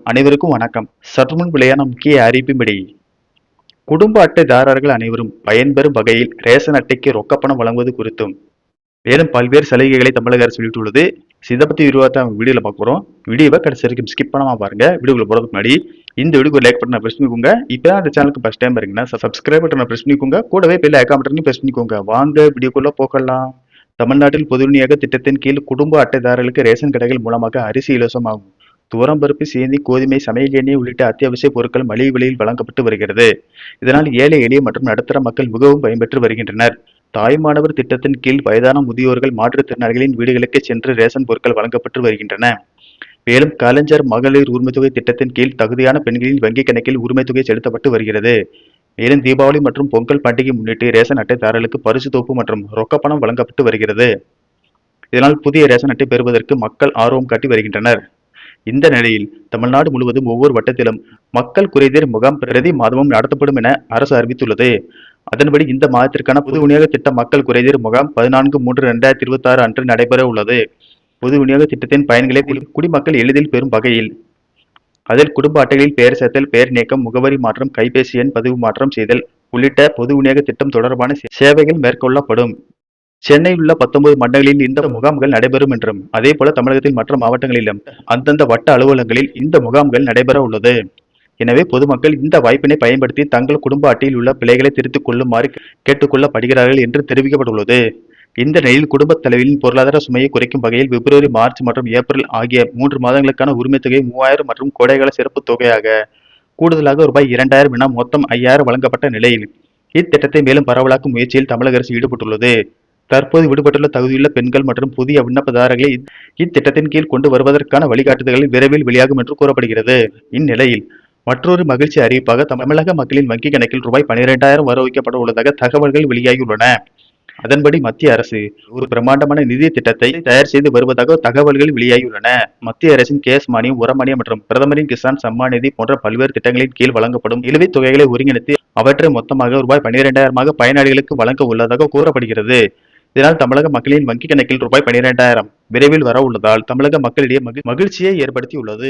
அனைவருக்கும் வணக்கம். சற்றுமுன் வெளியான முக்கிய அறிவிப்பின்படி குடும்ப அட்டைதாரர்கள் அனைவரும் பயன்பெறும் வகையில் ரேஷன் அட்டைக்கு ரொக்கப்பணம் வழங்குவது குறித்தும் மேலும் பல்வேறு சலுகைகளை தமிழக அரசு வெளியிட்டுள்ளது. இதை பத்தி விரிவாக வீடியோல பார்க்க போறோம். வீடியோவை கடைசி வரைக்கும் ஸ்கிப் பண்ணாம பாருங்க. வீடியோக்குள்ள போறதுக்கு முன்னாடி இந்த வீடியோக்கு லைக் பட்டனை பிரஸ் பண்ணிக்கோங்க. இப்போ அந்த சேனலுக்கு ஃபர்ஸ்ட் டைம் பாருங்கன்னா சப்ஸ்கிரைப் பட்டனை பிரஸ் பண்ணிக்கோங்க. கூடவே பெல் ஐகான் பட்டனையும் பிரஸ் பண்ணிக்கோங்க. வாங்க வீடியோக்குள்ள போகலாம். தமிழ்நாட்டில் பொது விநியோக திட்டத்தின் கீழ் குடும்ப அட்டைதாரர்களுக்கு ரேஷன் கடைகள் மூலமாக அரிசி இலவசமாகும். துவரம்பருப்பு, சேந்தி, கோதுமை, சமையல் எண்ணெய் உள்ளிட்ட அத்தியாவசிய பொருட்கள் மலிவு விலையில் வழங்கப்பட்டு வருகிறது. இதனால் ஏழை எளிய மற்றும் நடுத்தர மக்கள் மிகவும் பயன்பெற்று வருகின்றனர். தாய்மானவர் திட்டத்தின் கீழ் வயதான முதியோர்கள், மாற்றுத்திறனாளிகளின் வீடுகளுக்கு சென்று ரேஷன் பொருட்கள் வழங்கப்பட்டு வருகின்றன. மேலும் கலைஞர் மகளிர் உரிமைத்தொகை திட்டத்தின் கீழ் தகுதியான பெண்களின் வங்கிக் கணக்கில் உரிமைத்தொகை செலுத்தப்பட்டு வருகிறது. மேலும் தீபாவளி மற்றும் பொங்கல் பண்டிகை முன்னிட்டு ரேஷன் அட்டைதாரர்களுக்கு பரிசு தொகுப்பு மற்றும் ரொக்கப்பணம் வழங்கப்பட்டு வருகிறது. இதனால் புதிய ரேஷன் அட்டை பெறுவதற்கு மக்கள் ஆர்வம் காட்டி வருகின்றனர். இந்த நிலையில் தமிழ்நாடு முழுவதும் ஒவ்வொரு வட்டத்திலும் மக்கள் குறைதீர் முகாம் பிரதி மாதமும் நடத்தப்படும் என அரசு அறிவித்துள்ளது. அதன்படி இந்த மாதத்திற்கான பொது விநியோக திட்ட மக்கள் குறைதீர் முகாம் 14/3/2026 அன்று நடைபெற உள்ளது. பொது விநியோக திட்டத்தின் பயன்களை குடிமக்கள் எளிதில் பெறும் வகையில் அதில் குடும்ப அட்டைகளில் பெயர் சேர்த்தல், பெயர் நீக்கம், முகவரி மாற்றம், கைபேசி எண் பதிவு மாற்றம் செய்தல் உள்ளிட்ட பொது விநியோக திட்டம் தொடர்பான சேவைகள் மேற்கொள்ளப்படும். சென்னையில் உள்ள 19 மண்டலங்களில் இந்த முகாம்கள் நடைபெறும் என்றும் அதேபோல தமிழகத்தில் மற்ற மாவட்டங்களிலும் அந்தந்த வட்ட அலுவலகங்களில் இந்த முகாம்கள் நடைபெற உள்ளது. எனவே பொதுமக்கள் இந்த வாய்ப்பினை பயன்படுத்தி தங்கள் குடும்ப அட்டையில் உள்ள பிழைகளை திருத்திக் கொள்ளுமாறு கேட்டுக்கொள்ளப்படுகிறார்கள் என்று தெரிவிக்கப்பட்டுள்ளது. இந்த நிலையில் குடும்ப தலைவியின் பொருளாதார சுமையை குறைக்கும் வகையில் பிப்ரவரி, மார்ச் மற்றும் ஏப்ரல் ஆகிய 3 மாதங்களுக்கான உரிமை தொகை 3000 மற்றும் கோடைகால சிறப்பு தொகையாக கூடுதலாக ரூபாய் 2000 என மொத்தம் 5000 வழங்கப்பட்ட நிலையில் இத்திட்டத்தை மேலும் பரவலாக்கும் முயற்சியில் தமிழக அரசு ஈடுபட்டுள்ளது. தற்போது விடுபட்டுள்ள தகுதியுள்ள பெண்கள் மற்றும் புதிய விண்ணப்பதாரர்களை இத்திட்டத்தின் கீழ் கொண்டு வருவதற்கான வழிகாட்டுதல்கள் விரைவில் வெளியாகும் என்று கூறப்படுகிறது. இந்நிலையில் மற்றொரு மகிழ்ச்சி அறிவிப்பாக தமிழக மக்களின் வங்கிக் கணக்கில் ரூபாய் 12,000 வர வைக்கப்பட உள்ளதாக தகவல்கள் வெளியாகியுள்ளன. அதன்படி மத்திய அரசு ஒரு பிரம்மாண்டமான நிதி திட்டத்தை தயார் செய்து வருவதாக தகவல்கள் வெளியாகியுள்ளன. மத்திய அரசின் கேஸ் மானியம், உரமானியம் மற்றும் பிரதமரின் கிசான் சம்மான் நிதி போன்ற பல்வேறு திட்டங்களின் கீழ் வழங்கப்படும் நிலுவைத் தொகைகளை ஒருங்கிணைத்து அவற்றை மொத்தமாக ரூபாய் 12,000 பயனாளிகளுக்கு வழங்க உள்ளதாக கூறப்படுகிறது. இதனால் தமிழக மக்களின் வங்கிக் கணக்கில் ரூபாய் 12,000 விரைவில் வர உள்ளதால் தமிழக மக்களிடையே மகிழ்ச்சியை ஏற்படுத்தியுள்ளது.